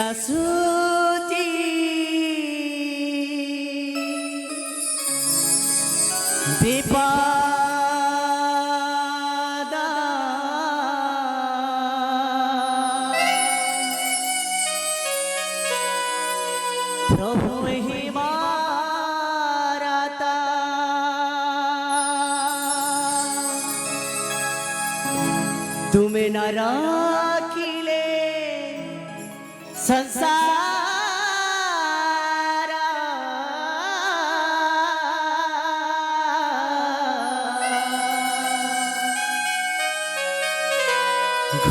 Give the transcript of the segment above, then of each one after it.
শাশুতি বিপদা প্রভু হিমারতা তুমি না রাখিলে संसार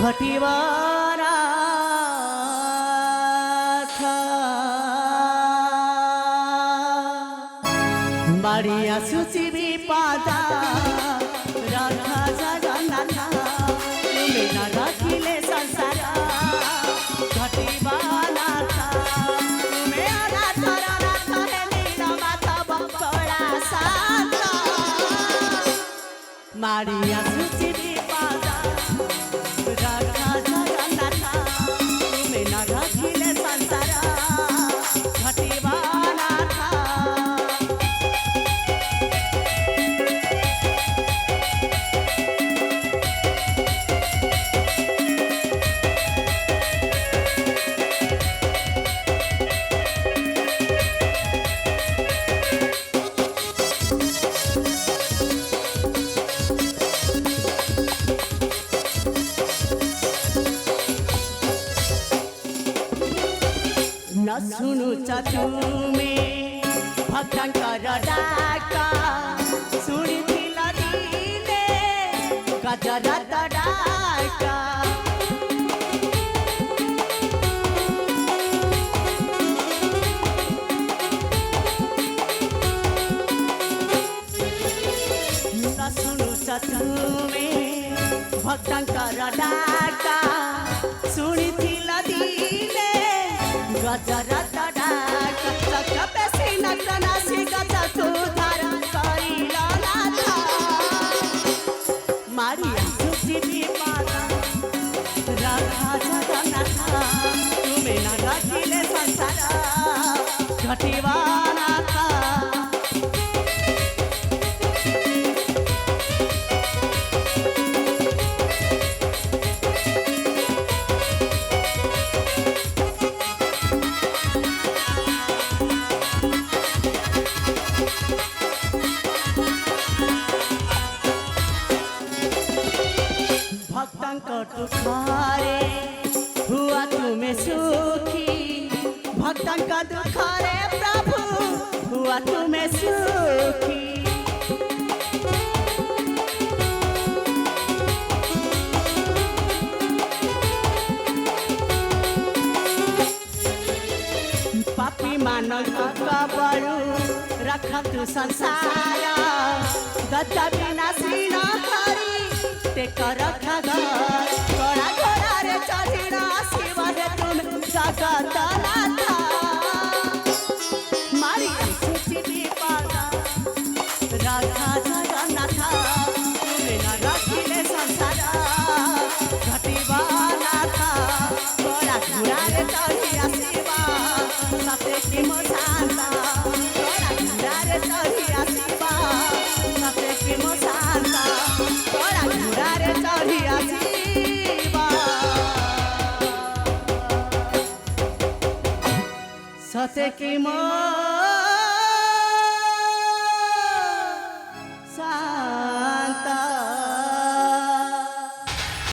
घटिवारा था मारिया सूची भी पादा राधा जगन्नाथ तुम्हें न रखिले संसार घटिवाना था तुम्हें अनाथ अनाथ है नीला माथा बंकड़ा साता मारिया सूची भी पादा राधा जगन्नाथ तुम्हें न रखिले संसार घटिवाना था न सुनु चतुमे भक्तंकर डाका सुनी थिला दिने गजरत डाका न सुनु चतुमे भक्तंकर डाका सुनी थिला दिने गजरत डाका चकपे सिनक नासी गजत धारण करिला नाथा मारिया सूची भी पादा राधा जगन्नाथ तुम्हें न रखिले संसार घटिवाना था दुखारे हुआ तुम्हें सुखी भक्तन का दुखारे प्रभु हुआ तुम्हें सुखी पापी मानव का बड़ू रखा तू संसार गद्दा बिना सीना हरी ते कर रखा घर घोड़ा घोड़ा रे चढ़िना शिवा रे तुम जगत नाथा मारी सूची भी पादा राधा जगन्नाथ तुम्हें न रखिले संसार घटिवाना था घोड़ा घोड़ा रे चढ़िया शिवा सते की मोसांता घोड़ा घोड़ा रे चढ़िया शिवा सते की मोसांता घोड़ा घोड़ा रे चढ़िया शिवा सते की